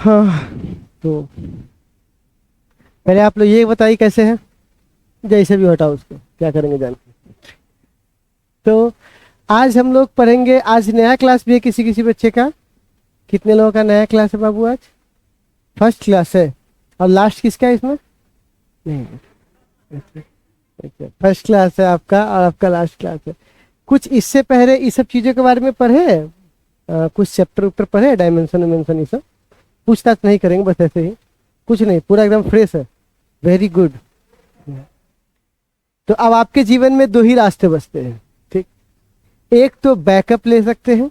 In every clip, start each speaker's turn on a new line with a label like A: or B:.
A: हाँ, तो पहले आप लोग ये बताइए कैसे हैं। जैसे भी हटाओ उसको, क्या करेंगे जान के। तो आज हम लोग पढ़ेंगे। आज नया क्लास भी है किसी किसी बच्चे का। कितने लोगों का नया क्लास है बाबू आज? फर्स्ट क्लास है। और लास्ट किसका है इसमें? नहीं। अच्छा, फर्स्ट क्लास है आपका और आपका लास्ट क्लास है। कुछ इससे पहले इस सब चीज़ों के बारे में पढ़े हैं? कुछ चैप्टर उपटर पढ़े, डायमेंशन वायमेंशन ये सब? पूछताछ नहीं करेंगे, बस ऐसे ही। कुछ नहीं, पूरा एकदम फ्रेश है। Very good. तो अब आपके जीवन में दो ही रास्ते बचते हैं, ठीक। एक तो बैकअप ले सकते हैं,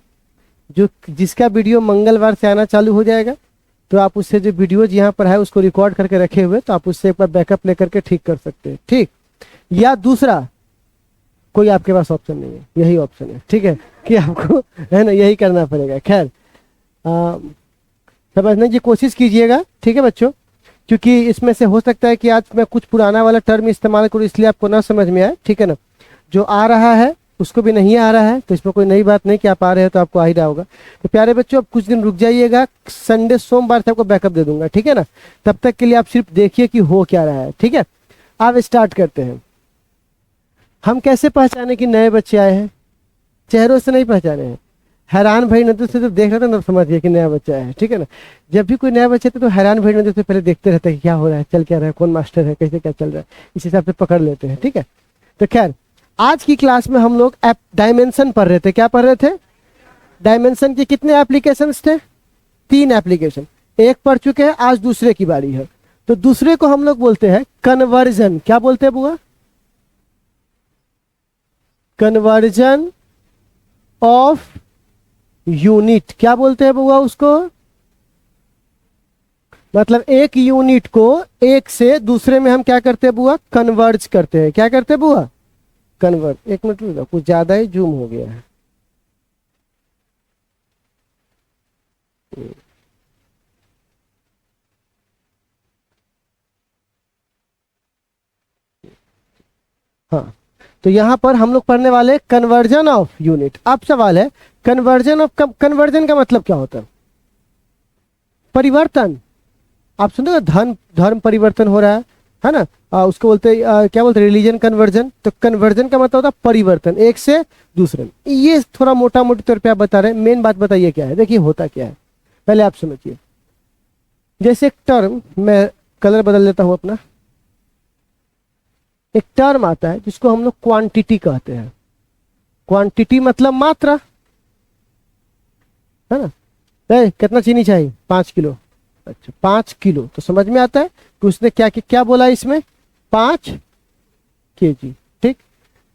A: जो जिसका वीडियो मंगलवार से आना चालू हो जाएगा। तो आप उससे जो वीडियोज यहाँ पर है उसको रिकॉर्ड करके रखे हुए, तो आप उससे एक बार बैकअप लेकर के ठीक कर सकते हैं, ठीक। या दूसरा, कोई आपके पास ऑप्शन नहीं है, यही ऑप्शन है, ठीक है, कि आपको है ना यही करना पड़ेगा। खैर, समझने की कोशिश कीजिएगा, ठीक है बच्चों। क्योंकि इसमें से हो सकता है कि आज मैं कुछ पुराना वाला टर्म इस्तेमाल करूँ, इसलिए आपको ना समझ में आए, ठीक है ना। जो आ रहा है उसको भी नहीं आ रहा है, तो इसमें कोई नई बात नहीं कि आप आ रहे हैं तो आपको आ ही रहा होगा। तो प्यारे बच्चों, अब कुछ दिन रुक जाइएगा, संडे सोमवार से आपको बैकअप दे दूंगा, ठीक है ना। तब तक के लिए आप सिर्फ देखिए कि हो क्या रहा है, ठीक है। आप स्टार्ट करते हैं। हम कैसे पहचाने कि नए बच्चे आए हैं? चेहरों से नहीं पहचाने हैं। हैरान भाई नजर से जब देख रहे थे ना, समझिए कि नया बच्चा है, ठीक है ना। जब भी कोई नया बच्चा था तो हैरान भाई नजर से पहले देखते रहते हैं कि क्या हो रहा है, चल क्या रहा है, कौन मास्टर है, कैसे क्या चल रहा है, इस हिसाब से पकड़ लेते हैं, ठीक है। तो खैर, आज की क्लास में हम लोग डायमेंशन पढ़ रहे थे। क्या पढ़ रहे थे? डायमेंशन के कितने एप्लीकेशंस थे? 3 एप्लीकेशन। एक पढ़ चुके हैं, आज दूसरे की बारी है। तो दूसरे को हम लोग बोलते हैं कन्वर्जन। क्या बोलते हैं बुआ? Conversion of unit. क्या बोलते हैं बुआ उसको? मतलब एक यूनिट को एक से दूसरे में हम क्या करते हैं बुआ? कन्वर्ज करते हैं। क्या करते हैं बुआ? कन्वर्ट। एक मिनट रुको, कुछ ज्यादा ही जूम हो गया है। हाँ, तो यहां पर हम लोग पढ़ने वाले कन्वर्जन ऑफ यूनिट। अब सवाल है, कन्वर्जन का मतलब क्या होता है? परिवर्तन। आप सुनते हो धर्म धर्म परिवर्तन हो रहा है ना। उसको बोलते हैं क्या बोलते हैं? Religion conversion. तो कन्वर्जन का मतलब होता है परिवर्तन, एक से दूसरे में। ये थोड़ा मोटा मोटी तौर पे आप बता रहे हैं, मेन बात बताइए क्या है। देखिए होता क्या है, पहले आप समझिए। जैसे एक टर्म, मैं कलर बदल देता हूं अपना। एक टर्म आता है जिसको हम लोग क्वांटिटी कहते हैं। क्वांटिटी मतलब मात्रा, है ना। कितना चीनी चाहिए? 5 किलो। अच्छा, 5 किलो, तो समझ में आता है कि उसने क्या क्या बोला इसमें? 5 kg, ठीक।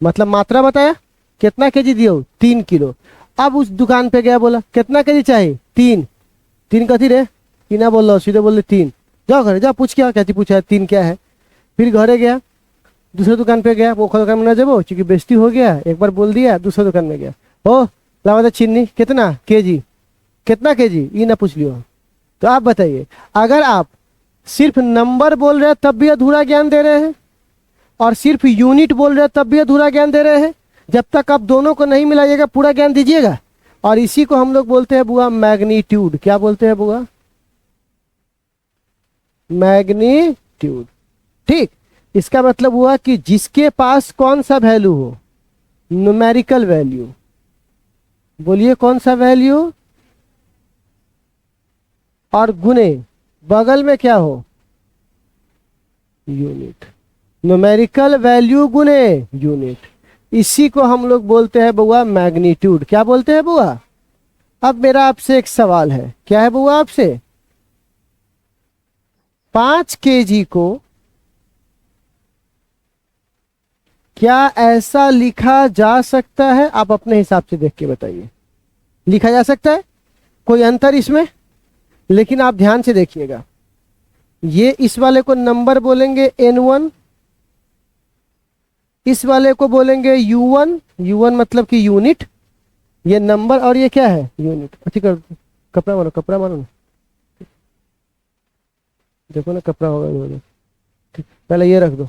A: मतलब मात्रा बताया। कितना केजी दियो? 3 किलो। अब उस दुकान पे गया, बोला कितना केजी चाहिए? 3। 3 कथी रे? तीना बोल रहा, सीधे बोल रहे 3। जाओ घरे जाओ, पूछ क्या कहती, पूछा 3 क्या है। फिर घरे गया, दूसरे दुकान पे गया, वो दुकान में ना जबो क्योंकि बेइज्जती हो गया, एक बार बोल दिया। दूसरे दुकान में गया, ओ लावा था चीनी, कितना केजी? कितना केजी ये ना पूछ लियो। तो आप बताइए, अगर आप सिर्फ नंबर बोल रहे हैं तब भी अधूरा ज्ञान दे रहे हैं, और सिर्फ यूनिट बोल रहे हैं तब भी अधूरा ज्ञान दे रहे हैं। जब तक आप दोनों को नहीं मिलाइएगा पूरा ज्ञान दीजिएगा। और इसी को हम लोग बोलते हैं बुआ मैग्नीट्यूड। क्या बोलते हैं बुआ? मैग्नीट्यूड, ठीक। इसका मतलब हुआ कि जिसके पास कौन सा वैल्यू हो? Numerical value. बोलिए कौन सा वैल्यू? और गुने बगल में क्या हो? यूनिट। न्यूमेरिकल वैल्यू गुने यूनिट, इसी को हम लोग बोलते हैं बुआ मैग्नीट्यूड। क्या बोलते हैं बुआ? अब मेरा आपसे एक सवाल है, क्या है बुआ आपसे? 5 kg को क्या ऐसा लिखा जा सकता है? आप अपने हिसाब से देख के बताइए। लिखा जा सकता है? कोई अंतर इसमें? लेकिन आप ध्यान से देखिएगा, ये इस वाले को नंबर बोलेंगे n1, इस वाले को बोलेंगे u1। u1 मतलब कि यूनिट, ये नंबर, और ये क्या है? यूनिट। अच्छी कर, कपड़ा मानो, कपड़ा मानो ना, देखो ना कपड़ा होगा। ठीक, पहले ये रख दो।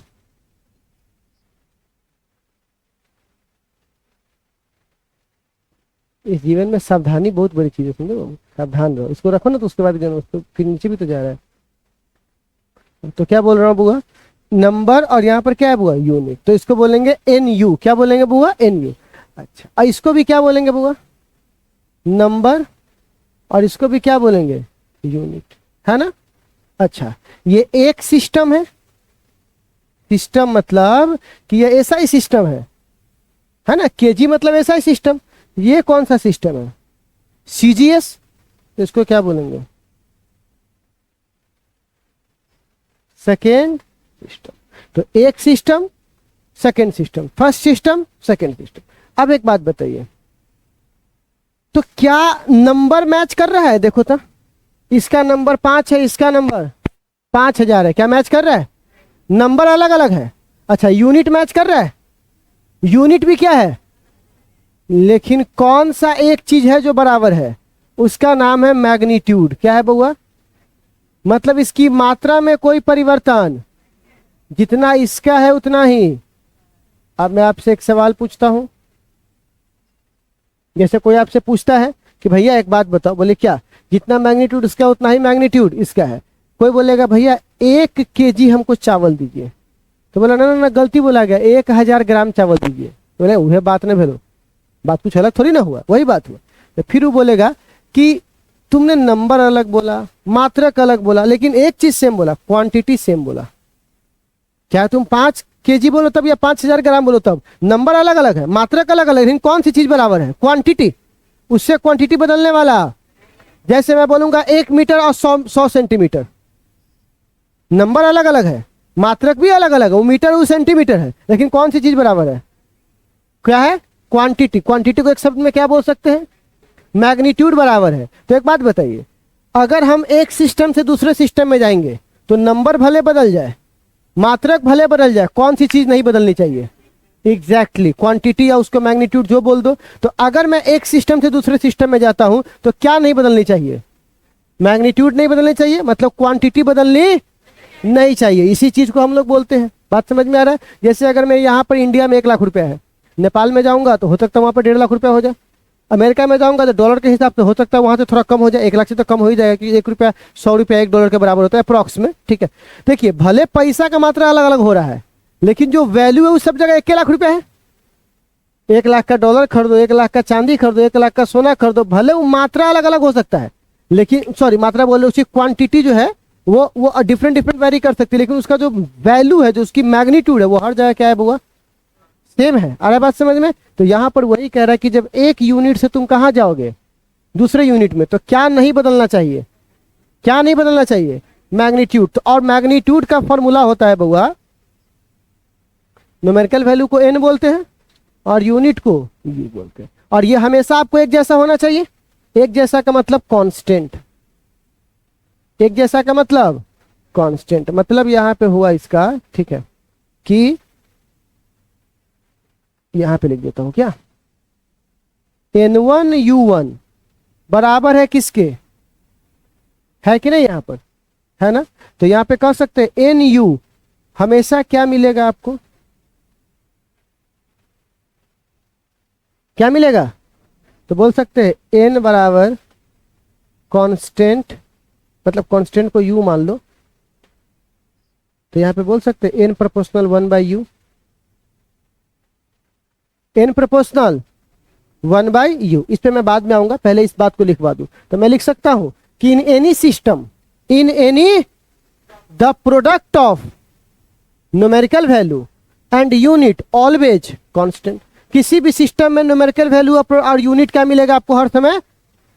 A: इस जीवन में सावधानी बहुत बड़ी चीज है, समझो, सावधान रहो। इसको रखो ना तो उसके बाद उसको फिर नीचे भी तो जा रहा है। तो क्या बोल रहा हूँ बुआ, नंबर और यहाँ पर क्या है बुआ, यूनिट, तो इसको बोलेंगे एन यू। क्या बोलेंगे बुआ, एन यू। अच्छा, और इसको भी क्या बोलेंगे बुआ, नंबर, और इसको भी क्या बोलेंगे, यूनिट, है ना। अच्छा, ये एक सिस्टम है। सिस्टम मतलब कि ये ऐसा ही सिस्टम है ना। केजी मतलब ऐसा ही सिस्टम। ये कौन सा सिस्टम है, सीजीएस, तो इसको क्या बोलेंगे, सेकेंड सिस्टम। तो एक system, second system, first system, second system. अब एक बात बताइए, तो क्या नंबर मैच कर रहा है, देखो तो, इसका नंबर 5 है, इसका नंबर 5000 है, क्या मैच कर रहा है, नंबर अलग अलग है। अच्छा, यूनिट मैच कर रहा है, यूनिट भी क्या है, लेकिन कौन सा एक चीज है जो बराबर है, उसका नाम है मैग्नीट्यूड। क्या है बउआ, मतलब इसकी मात्रा में कोई परिवर्तन, जितना इसका है उतना ही। अब मैं आपसे एक सवाल पूछता हूं, जैसे कोई आपसे पूछता है कि भैया एक बात बताओ, बोले क्या, जितना मैग्नीट्यूड इसका उतना ही मैग्नीट्यूड इसका है। कोई बोलेगा भैया 1 केजी हमको चावल दीजिए, तो बोला ना ना ना, गलती बोला गया, 1000 ग्राम चावल दीजिए। तो बोले वह बात नहीं भेलो, बात कुछ अलग थोड़ी ना हुआ, वही बात हुआ। तो फिर वो बोलेगा कि तुमने नंबर अलग बोला, मात्रक अलग बोला, लेकिन एक चीज सेम बोला, क्वांटिटी सेम बोला। क्या तुम 5 केजी बोलो तब या 5000 ग्राम बोलो तब, नंबर अलग अलग है, मात्रक अलग अलग, लेकिन कौन सी चीज बराबर है, क्वांटिटी। उससे क्वांटिटी बदलने वाला, जैसे मैं बोलूंगा 1 मीटर और 100 सेंटीमीटर, नंबर अलग अलग है, मात्रक भी अलग अलग है, वो मीटर वो सेंटीमीटर है, लेकिन कौन सी चीज बराबर है, क्या है, क्वांटिटी। क्वांटिटी को एक शब्द में क्या बोल सकते हैं, मैग्नीट्यूड बराबर है। तो एक बात बताइए, अगर हम एक सिस्टम से दूसरे सिस्टम में जाएंगे तो नंबर भले बदल जाए, मात्रक भले बदल जाए, कौन सी चीज नहीं बदलनी चाहिए, एग्जैक्टली क्वांटिटी, या उसको मैग्नीट्यूड जो बोल दो। तो अगर मैं एक सिस्टम से दूसरे सिस्टम में जाता हूं तो क्या नहीं बदलनी चाहिए, मैग्नीट्यूड नहीं बदलनी चाहिए, मतलब क्वांटिटी बदलनी नहीं चाहिए। इसी चीज को हम लोग बोलते हैं। बात समझ में आ रहा है। जैसे अगर मैं यहाँ पर इंडिया में 1 लाख रुपया है, नेपाल में जाऊंगा तो हो सकता है वहां पर 1.5 लाख रुपया हो जाए, अमेरिका में जाऊंगा तो डॉलर के हिसाब से हो सकता है वहां से थोड़ा कम हो जाए, 1 लाख से तो कम हो ही जाएगा, कि 1 रुपया 100 रुपया 1 डॉलर के बराबर होता है अप्रॉक्स में, ठीक है। देखिए, भले पैसा का मात्रा अलग अलग हो रहा है, लेकिन जो वैल्यू है उस सब जगह 1 लाख रुपया है। 1 लाख का डॉलर खरीदो, 1 लाख का चांदी खरीदो, 1 लाख का सोना खरीदो, भले वो मात्रा अलग अलग हो सकता है, लेकिन सॉरी मात्रा बोल रहे, उसकी क्वांटिटी जो है वो डिफरेंट डिफरेंट वेरी कर सकती है, लेकिन उसका जो वैल्यू है, जो उसकी मैग्नीट्यूड है, वो हर जगह क्या है बुआ, सेम है। आ रहा है बात समझ में। तो यहां पर वही कह रहा है कि जब एक यूनिट से तुम कहां जाओगे, दूसरे यूनिट में, तो क्या नहीं बदलना चाहिए, क्या नहीं बदलना चाहिए, मैग्नीट्यूड। तो और मैग्नीट्यूड का फॉर्मूला होता है बुआ, न्यूमेरिकल वैल्यू को एन बोलते हैं और यूनिट को यू बोलते हैं, और ये हमेशा आपको एक जैसा होना चाहिए। एक जैसा का मतलब कांस्टेंट, एक जैसा का मतलब कांस्टेंट। मतलब यहां पे हुआ इसका, ठीक है, कि यहां पे लिख देता हूं क्या, N1 U1 बराबर है किसके, है कि नहीं, यहां पर है ना। तो यहां पे कह सकते हैं NU हमेशा क्या मिलेगा आपको, क्या मिलेगा, तो बोल सकते हैं N बराबर कांस्टेंट, मतलब कांस्टेंट को U मान लो, तो यहां पे बोल सकते हैं N proportional 1/U, N proportional 1/U। इस पे मैं बाद में आऊंगा, पहले इस बात को लिखवा दूं। तो मैं लिख सकता हूं कि इन any system, in any the product of numerical value and unit always constant. किसी भी सिस्टम में न्यूमेरिकल वैल्यू और यूनिट क्या मिलेगा आपको, हर समय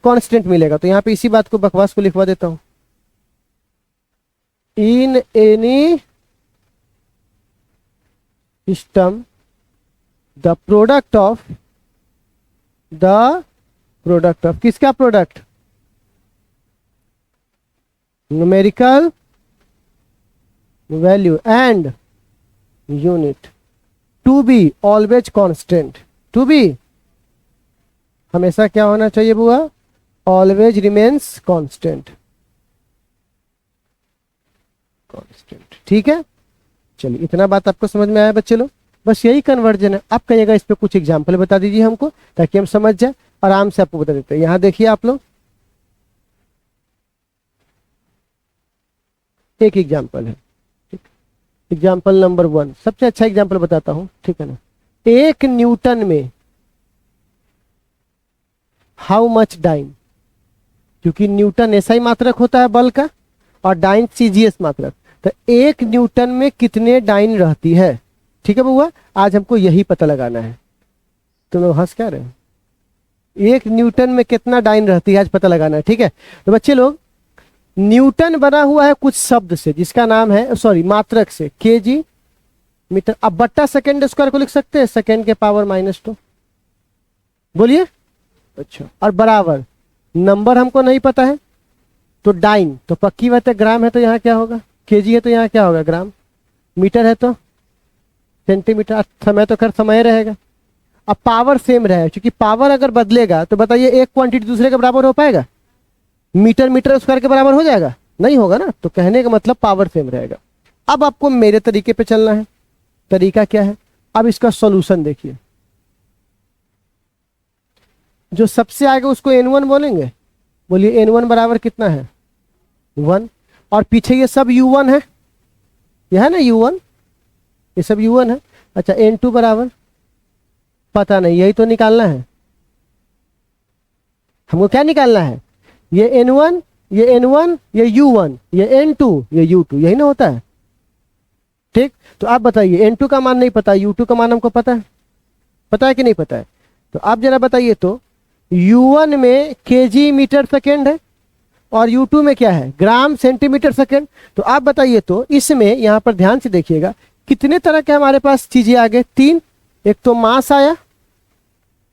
A: कांस्टेंट मिलेगा। तो यहां पे इसी बात को, बकवास को लिखवा देता हूं, in any system the product of, the product of, किसका product, numerical value and unit to be always constant. To be हमेशा क्या होना चाहिए बुआ, ऑलवेज रिमेन्स कांस्टेंट, कांस्टेंट, ठीक है। चलिए, इतना बात आपको समझ में आया बच्चे लोग, बस यही कन्वर्जन है। आप कहिएगा इस पे कुछ एग्जाम्पल बता दीजिए हमको, ताकि हम समझ जाए। आराम से आपको बता देते हैं। यहाँ देखिए आप लोग, एक एग्जाम्पल है, एग्जाम्पल नंबर 1, सबसे अच्छा एग्जाम्पल बताता हूं, ठीक है ना। 1 न्यूटन में हाउ मच डाइन, क्योंकि न्यूटन ऐसा ही मात्रक होता है बल का और डाइन सीजीएस मात्रक, तो 1 न्यूटन में कितने डाइन रहती है। ठीक है बउआ, आज हमको यही पता लगाना है। तुम लोग हंस क्या रहे हो? 1 न्यूटन में कितना डाइन रहती है आज पता लगाना है, ठीक है। तो बच्चे लोग, न्यूटन बना हुआ है कुछ शब्द से जिसका नाम है, सॉरी मात्रक से, केजी मीटर। अब बट्टा सेकेंड स्क्वायर को लिख सकते हैं सेकेंड के पावर -2, बोलिए। अच्छा, और बराबर नंबर हमको नहीं पता है तो डाइन, तो पक्की बात है ग्राम है तो यहाँ क्या होगा, केजी है तो यहाँ क्या होगा ग्राम, मीटर है तो सेंटीमीटर, समय तो खैर समय रहेगा। अब पावर सेम रहे, क्योंकि पावर अगर बदलेगा तो बताइए एक क्वांटिटी दूसरे के बराबर हो पाएगा? मीटर मीटर स्क्वायर के बराबर हो जाएगा? नहीं होगा ना। तो कहने का मतलब पावर सेम रहेगा। अब आपको मेरे तरीके पे चलना है। तरीका क्या है? अब इसका सॉल्यूशन देखिए, जो सबसे आगे उसको n1 बोलेंगे। बोलिए n1 बराबर कितना है? 1। और पीछे ये सब u1 है, यह है ना u1, ये सब u1 है। अच्छा, n2 बराबर पता नहीं, यही तो निकालना है हमको। क्या निकालना है? ये n1, ये n1, ये u1, ये n2, ये u2, यही ना होता है। ठीक, तो आप बताइए, n2 का मान नहीं पता, u2 का मान हमको पता है। पता है कि नहीं पता है? तो आप जरा बताइए तो, u1 में केजी मीटर सेकेंड है और u2 में क्या है, ग्राम सेंटीमीटर सेकेंड। तो आप बताइए तो, इसमें यहां पर ध्यान से देखिएगा कितने तरह के हमारे पास चीजें आ गए, 3। एक तो मास आया,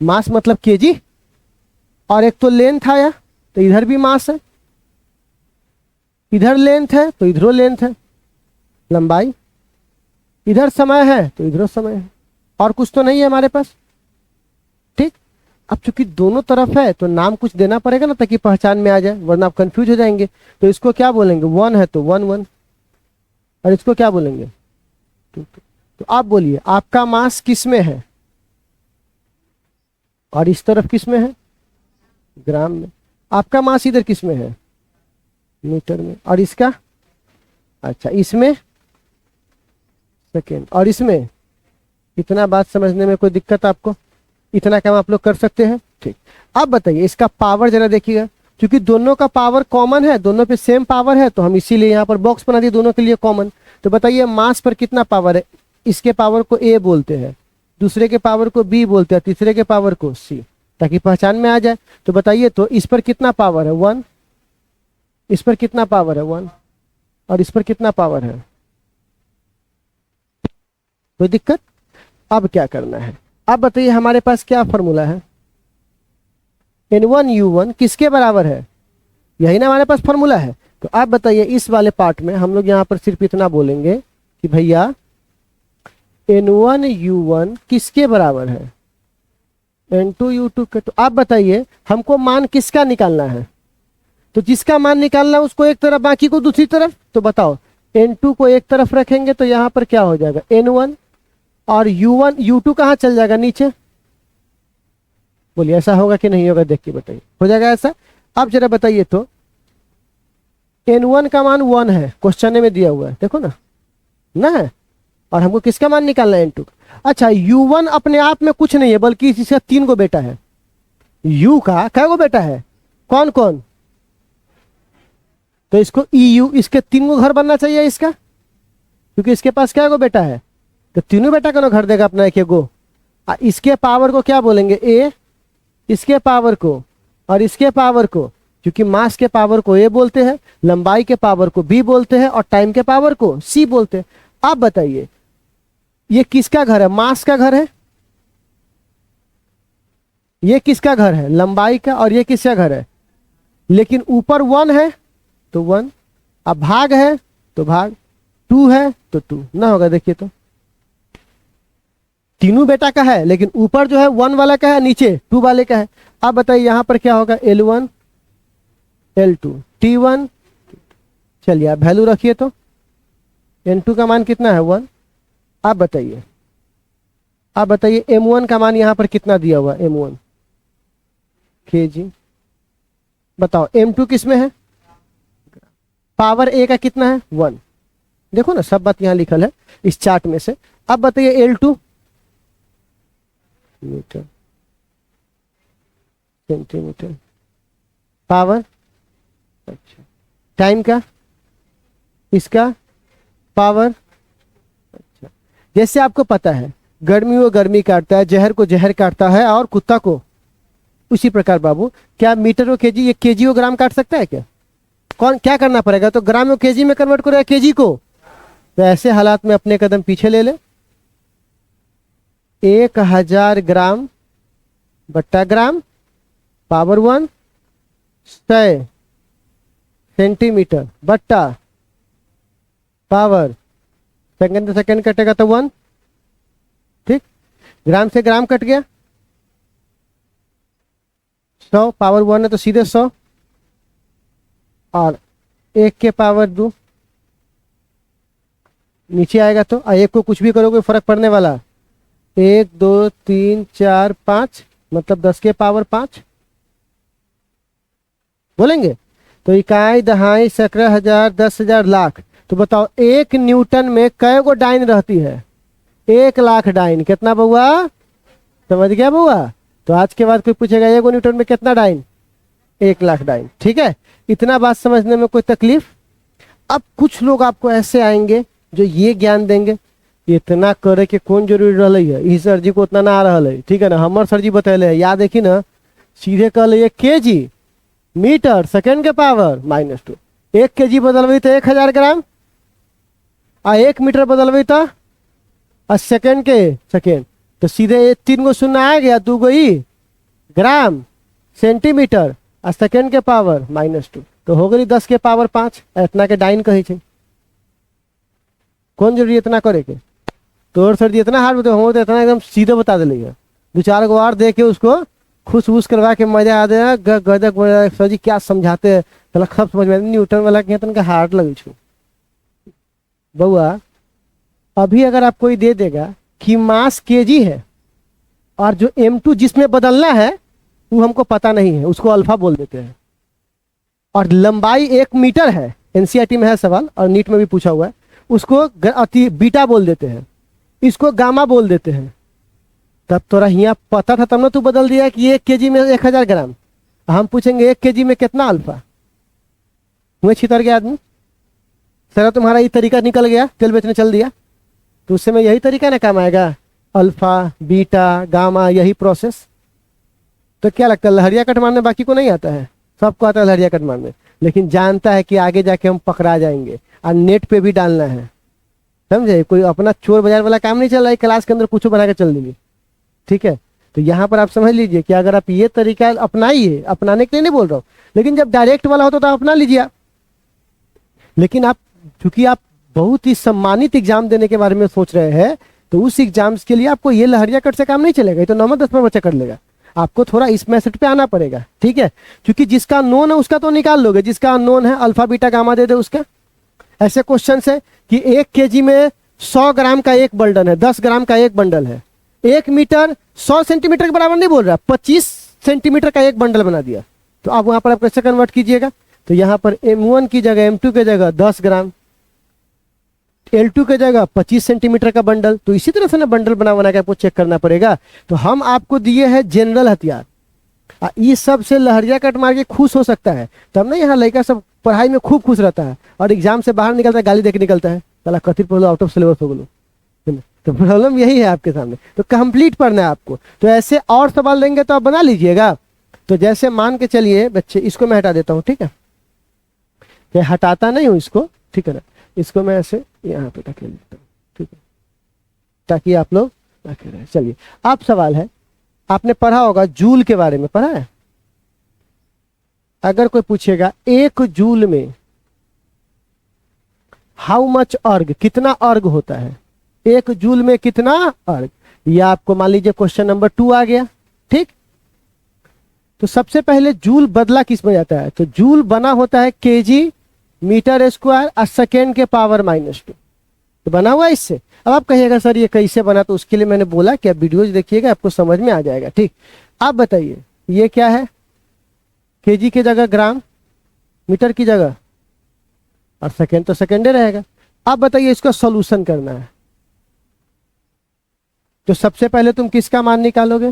A: मास मतलब केजी, और एक तो लेंथ आया, तो इधर भी मास है, इधर लेंथ है तो इधरों लेंथ है, लंबाई, इधर समय है तो इधरों समय है, और कुछ तो नहीं है हमारे पास। ठीक, अब चूंकि दोनों तरफ है तो नाम कुछ देना पड़ेगा ना, ताकि पहचान में आ जाए, वरना आप कंफ्यूज हो जाएंगे। तो इसको क्या बोलेंगे? 1 है तो 1 1, और इसको क्या बोलेंगे? 2 2। तो आप बोलिए आपका मास किस में है, और इस तरफ किस में है, ग्राम में। आपका मास इधर किस में है, मीटर में, और इसका, अच्छा इसमें सेकेंड, और इसमें। इतना बात समझने में कोई दिक्कत आपको? इतना काम आप लोग कर सकते हैं? ठीक, अब बताइए इसका पावर जरा देखिएगा, क्योंकि दोनों का पावर कॉमन है, दोनों पे सेम पावर है, तो हम इसीलिए यहाँ पर बॉक्स बना दिए दोनों के लिए कॉमन। तो बताइए मास पर कितना पावर है? इसके पावर को ए बोलते हैं, दूसरे के पावर को बी बोलते हैं, तीसरे के पावर को सी, ताकि पहचान में आ जाए। तो बताइए तो, इस पर कितना पावर है? 1। इस पर कितना पावर है? 1। और इस पर कितना पावर है? कोई दिक्कत? अब क्या करना है? अब बताइए हमारे पास क्या फॉर्मूला है? n1 u1 किसके बराबर है? यही ना हमारे पास फॉर्मूला है। तो आप बताइए इस वाले पार्ट में हम लोग यहाँ पर सिर्फ इतना बोलेंगे कि भैया n1 u1 किसके बराबर है? n2 u2 के। तो आप बताइए हमको मान किसका निकालना है? तो जिसका मान निकालना है उसको एक तरफ, बाकी को दूसरी तरफ। तो बताओ, n2 को एक तरफ रखेंगे तो यहाँ पर क्या हो जाएगा? n1, और u1 u2 कहाँ चल जाएगा? नीचे। बोलिए ऐसा होगा कि नहीं होगा? देख के बताइए, हो जाएगा ऐसा? अब जरा बताइए तो, n1 का मान 1 है, क्वेश्चन में दिया हुआ है, देखो ना है। और हमको किसका मान निकालना है? n2 का। अच्छा, u1 अपने आप में कुछ नहीं है, बल्कि इसका 3 गो बेटा है। u का क्या गो बेटा है? कौन कौन? तो इसको eu, इसके 3 गो घर बनना चाहिए इसका, क्योंकि इसके पास क्या गो बेटा है, तो तीनों बेटा का घर देगा अपना एक एक गो। इसके पावर को क्या बोलेंगे? ए, इसके पावर को और इसके पावर को, क्योंकि मास के पावर को ए बोलते हैं, लंबाई के पावर को बी बोलते हैं, और टाइम के पावर को सी बोलते हैं। आप बताइए ये किसका घर है? मास का घर है। ये किसका घर है? लंबाई का। और ये किसका घर है? लेकिन ऊपर 1 है तो 1, अब भाग है तो भाग, 2 है तो 2 ना होगा। देखिए तो तीनों बेटा का है, लेकिन ऊपर जो है 1 वाला का है, नीचे 2 वाले का है। अब बताइए यहां पर क्या होगा? L1 L2 T1। चलिए आप वैल्यू रखिए तो, N2 का मान कितना है? 1। आप बताइए, आप बताइए M1 का मान यहां पर कितना दिया हुआ? M1 KG. बताओ m2 किस में है, पावर a का कितना है 1। देखो ना सब बात यहाँ लिखल है इस चार्ट में से। अब बताइए L2 मीटर सेंटीमीटर पावर। अच्छा टाइम का, इसका पावर। अच्छा जैसे आपको पता है गर्मी को गर्मी काटता है, जहर को जहर काटता है और कुत्ता को, उसी प्रकार बाबू क्या मीटर को केजी, ये केजी को ग्राम काट सकता है क्या? कौन क्या करना पड़ेगा, तो ग्राम को केजी में कन्वर्ट करेगा केजी को। तो ऐसे हालात में अपने कदम पीछे ले ले, 1000 ग्राम बट्टा ग्राम पावर 1 100 सेंटीमीटर बट्टा पावर, सेकंड से सेकंड कटेगा तो 1, ठीक। ग्राम से ग्राम कट गया, 100 पावर 1 है तो सीधे 100, और 1 के पावर 2 नीचे आएगा तो एक को कुछ भी करोगे फर्क पड़ने वाला, 1 2 3 4 5 मतलब 10 के पावर 5 बोलेंगे। तो इकाई दहाई सैकड़ा हजार 10,000 लाख। तो बताओ 1 न्यूटन में कै गो डाइन रहती है, 1 लाख डाइन। कितना बउआ, समझ गया बउआ? तो आज के बाद कोई पूछेगा 1 न्यूटन में कितना डाइन, 1 लाख डाइन। ठीक है, इतना बात समझने में कोई तकलीफ? अब कुछ लोग आपको ऐसे आएंगे जो ये ज्ञान देंगे इतना करे के कौन जरूरी रही है, इस सर जी को उतना ना आ रहा है, ठीक है ना, हमर सर जी बतैले है, याद देखी ना, सीधे कह ले केजी मीटर सेकेंड के पावर -2। 1 केजी बदलबी तो 1000 ग्राम, आ 1 मीटर बदलबी तो सेकेंड के सेकेंड, तो सीधे 3 गो शून्य आ गया, 2 गो ई ग्राम सेंटीमीटर आ सेकेंड के पावर -2, तो हो गई 10 के पावर 5। इतना के डाइन कही छे, कौन जरूरी इतना करे के? तो सर जी इतना हार्ड बताओ, हम तो इतना एकदम सीधे बता दिले है, 2-4 गो और दे के उसको खुश वुश करवा के मजा आ जाए, गजक सर जी क्या समझाते हैं, सब समझ में। न्यूटन वाला के तनका हार्ड लगे छू बउआ। अभी अगर आप कोई दे देगा कि मास केजी है और जो m2 जिसमें बदलना है वो हमको पता नहीं है, उसको अल्फा बोल देते हैं, और लंबाई 1 मीटर है, एनसीईआरटी में है सवाल और नीट में भी पूछा हुआ है, उसको बीटा बोल देते हैं, इसको गामा बोल देते हैं। तब तोरा यहाँ पता था तब ना तू बदल दिया कि 1 केजी में 1000 ग्राम। हम पूछेंगे 1 केजी में कितना अल्फा, मुझे छितर गया आदमी, सर तुम्हारा ये तरीका निकल गया, तेल बेचने चल दिया, तो उससे में यही तरीका ना काम आएगा, अल्फा बीटा गामा यही प्रोसेस। तो क्या लगता है लहरिया कट मारने बाकी को नहीं आता है? सबको आता है लहरिया कट मारने, लेकिन जानता है कि आगे जाके हम पकड़ा जाएंगे और नेट पे भी डालना है, समझे? कोई अपना चोर बाजार वाला काम नहीं चल रहा है, क्लास के अंदर कुछ बना के चल देंगे, ठीक है। तो यहाँ पर आप समझ लीजिए कि अगर आप ये तरीका अपनाइए, अपनाने के लिए नहीं बोल रहा हूँ, लेकिन जब डायरेक्ट वाला हो तो आप अपना लीजिए। लेकिन आप चूंकि आप बहुत ही सम्मानित एग्जाम देने के बारे में सोच रहे हैं, तो उस एग्जाम्स के लिए आपको ये लहरिया कट से काम नहीं चलेगा, ये तो 9-10 में बच्चा कर लेगा। आपको थोड़ा इस मैसेज पे आना पड़ेगा, ठीक है, क्योंकि जिसका नोन है उसका तो निकाल लोगे, जिसका अननोन है अल्फा बीटा गामा दे दे उसका। ऐसे क्वेश्चन है कि 1 केजी में 100 ग्राम का एक बंडल है, 10 ग्राम का एक बंडल है, 1 मीटर 100 सेंटीमीटर के बराबर नहीं बोल रहा, 25 सेंटीमीटर का एक बंडल बना दिया। तो अब वहां पर आप कैसे कन्वर्ट कीजिएगा? तो यहाँ पर m1 की जगह m2 की जगह 10 ग्राम, L2 की जगह 25 सेंटीमीटर का बंडल। तो इसी तरह से ना बंडल बना के आपको चेक करना पड़ेगा। तो हम आपको दिए हैं जनरल हथियार, इस सब से लहरिया कट मार के खुश हो सकता है, तब ना यहाँ लड़का सब पढ़ाई में खूब खुश रहता है और एग्जाम से बाहर निकलता है गाली देके निकलता है, साला कथित पढ़ लो, आउट ऑफ सिलेबस हो गलो। तो प्रॉब्लम यही है आपके सामने, तो कंप्लीट पढ़ना है आपको। तो ऐसे और सवाल देंगे तो आप बना लीजिएगा। तो जैसे मान के चलिए बच्चे, इसको मैं हटा देता हूँ, ठीक है, मैं हटाता नहीं हूँ इसको, ठीक है ना, इसको मैं ऐसे यहाँ पे रख लेता हूँ, ठीक है, ताकि आप लोग रखे रहे। चलिए अब सवाल है, आपने पढ़ा होगा जूल के बारे में, पढ़ा है? अगर कोई पूछेगा 1 जूल में हाउ मच अर्ग, कितना अर्ग होता है, 1 जूल में कितना अर्ग, यह आपको मान लीजिए क्वेश्चन नंबर 2 आ गया, ठीक। तो सबसे पहले जूल बदला किस में जाता है? तो जूल बना होता है केजी मीटर स्क्वायर और सेकेंड के पावर -2, तो बना हुआ इससे। अब आप कहिएगा सर ये कैसे बना, तो उसके लिए मैंने बोला कि आप वीडियोज देखिएगा, आपको समझ में आ जाएगा, ठीक। आप बताइए ये क्या है? केजी की जगह ग्राम, मीटर की जगह, और सेकेंड तो सेकेंडे रहेगा। अब बताइए इसको सॉल्यूशन करना है, तो सबसे पहले तुम किसका मान निकालोगे?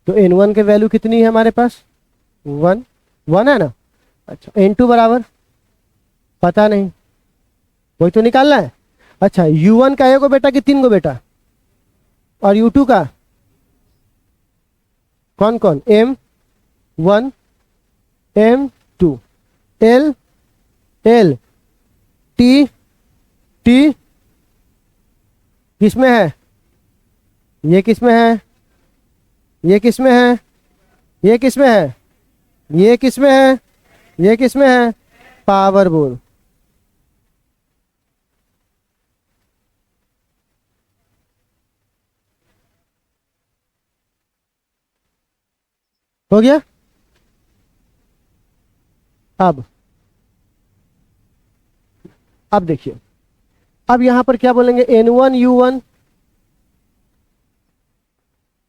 A: तो n1 की वैल्यू कितनी है हमारे पास? 1 1 है ना। अच्छा n2 बराबर पता नहीं, वही तो निकालना है। अच्छा u1 का 1 गो बेटा कि 3 गो बेटा, और u2 का कौन कौन? m1 m2 l l t t किसमें है? ये किसमें है? ये किसमें है? ये किसमें है? ये किसमें है? ये किसमें है? पावर बोल। हो गया। अब देखिए, अब यहां पर क्या बोलेंगे? n1 u1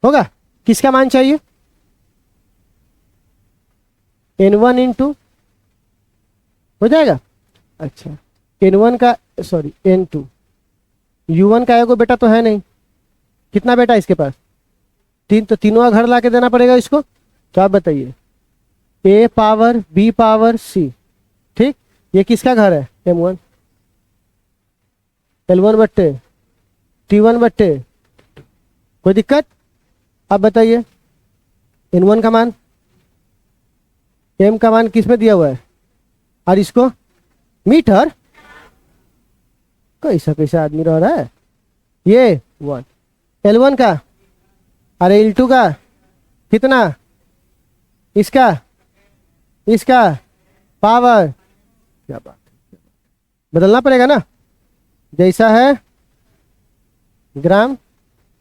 A: होगा। किसका मान चाहिए? n1 इंटू हो जाएगा। अच्छा n1 का, सॉरी n2, u1 का एगो बेटा तो है नहीं, कितना बेटा इसके पास? 3, तो तीनों का घर ला के देना पड़ेगा इसको। तो आप बताइए a power b power c, ठीक। ये किसका घर है? m1, l1 बट्टे t1 बट्टे, कोई दिक्कत? अब बताइए n1 का मान, m का मान किस में दिया हुआ है? और इसको मीटर, कैसा कैसा आदमी रह रहा है। ये 1 l1 का, अरे l2 का कितना? इसका इसका पावर, क्या बात है, बदलना पड़ेगा ना। जैसा है ग्राम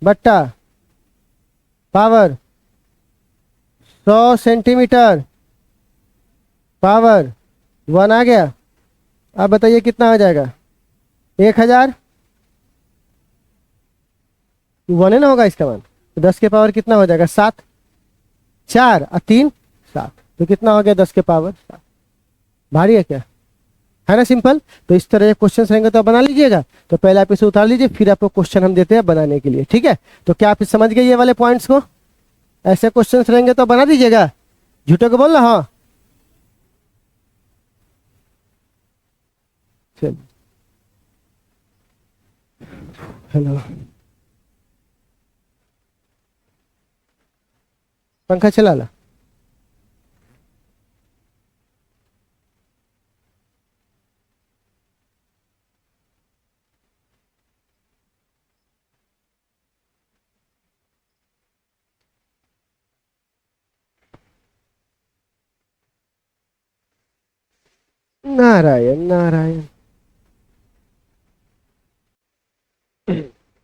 A: बट्टा पावर 100 सेंटीमीटर पावर 1 आ गया। अब बताइए कितना हो जाएगा? 1000। 1 है ना होगा इसका मान, तो 10 के पावर कितना हो जाएगा? 7, 4 और 3 7, तो कितना हो गया? 10 के पावर 7। भारी है क्या? है ना सिंपल। तो इस तरह के क्वेश्चन रहेंगे तो आप बना लीजिएगा। तो पहले आप इसे उतार लीजिए, फिर आपको क्वेश्चन हम देते हैं बनाने के लिए, ठीक है। तो क्या आप समझ गए ये वाले पॉइंट्स को? ऐसे क्वेश्चन रहेंगे तो बना दीजिएगा, झूठे को बोलना। हाँ चल, हेलो, पंखा चला ला। नारायण नारायण।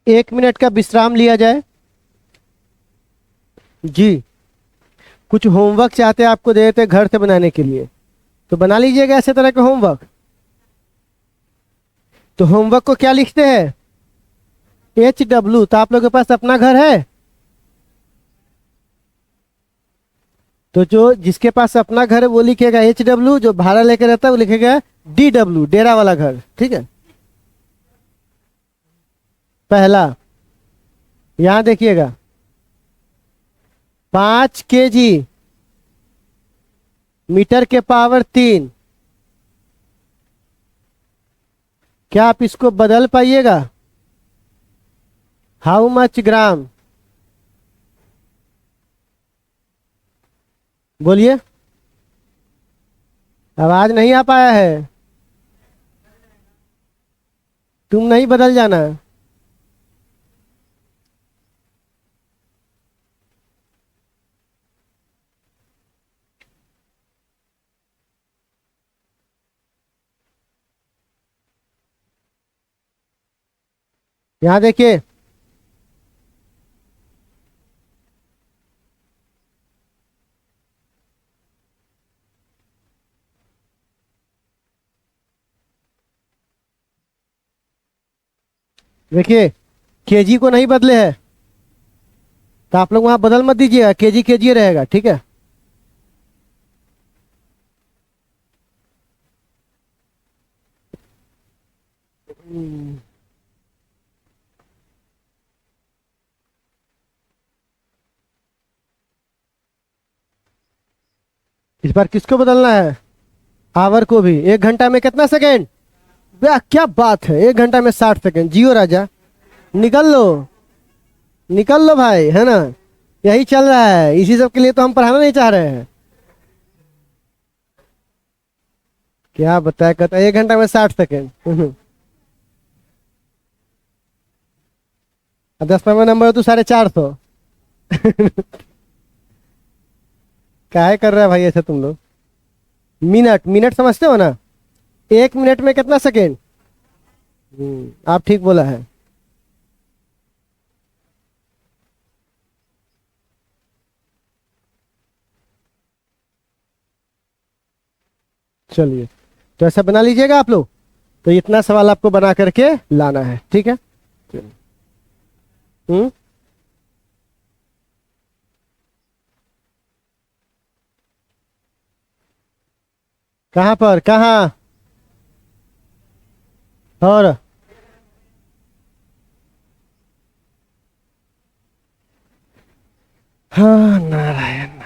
A: 1 मिनट का विश्राम लिया जाए जी। कुछ होमवर्क चाहते हैं आपको दे देते घर से बनाने के लिए, तो बना लीजिएगा ऐसे तरह के होमवर्क। तो होमवर्क को क्या लिखते हैं? HW। तो आप लोगों के पास अपना घर है? तो जो जिसके पास अपना घर है वो लिखेगा HW, जो भाड़ा लेकर रहता है वो लिखेगा DW, डेरा वाला घर, ठीक है। पहला यहां देखिएगा 5 kg मीटर के पावर 3। क्या आप इसको बदल पाइएगा? हाउ मच ग्राम? बोलिए, आवाज नहीं आ पाया है। तुम नहीं बदल जाना। यहां देखिए, देखिए केजी को नहीं बदले है, तो आप लोग वहां बदल मत दीजिएगा, केजी केजी रहेगा, ठीक है। हम्म, इस बार किसको बदलना है? आवर को भी। 1 घंटा में कितना सेकेंड? वाह क्या बात है, 1 घंटा में 60 सेकेंड। जियो राजा, निकल लो, निकल लो भाई, है ना। यही चल रहा है, इसी सब के लिए तो हम पढ़ाना नहीं चाह रहे हैं। क्या बताया, कहता है 1 घंटा में 60 सेकेंड। 10वां नंबर तो 450। काहे कर रहा है भाई ऐसा तुम लोग? मिनट, मिनट समझते हो ना? 1 मिनट में कितना सेकेंड? आप ठीक बोला है। चलिए, तो ऐसा बना लीजिएगा आप लोग। तो इतना सवाल आपको बना करके लाना है, ठीक है। चलिए। हम्म। कहाँ पर, कहाँ? और? हाँ, नारायण।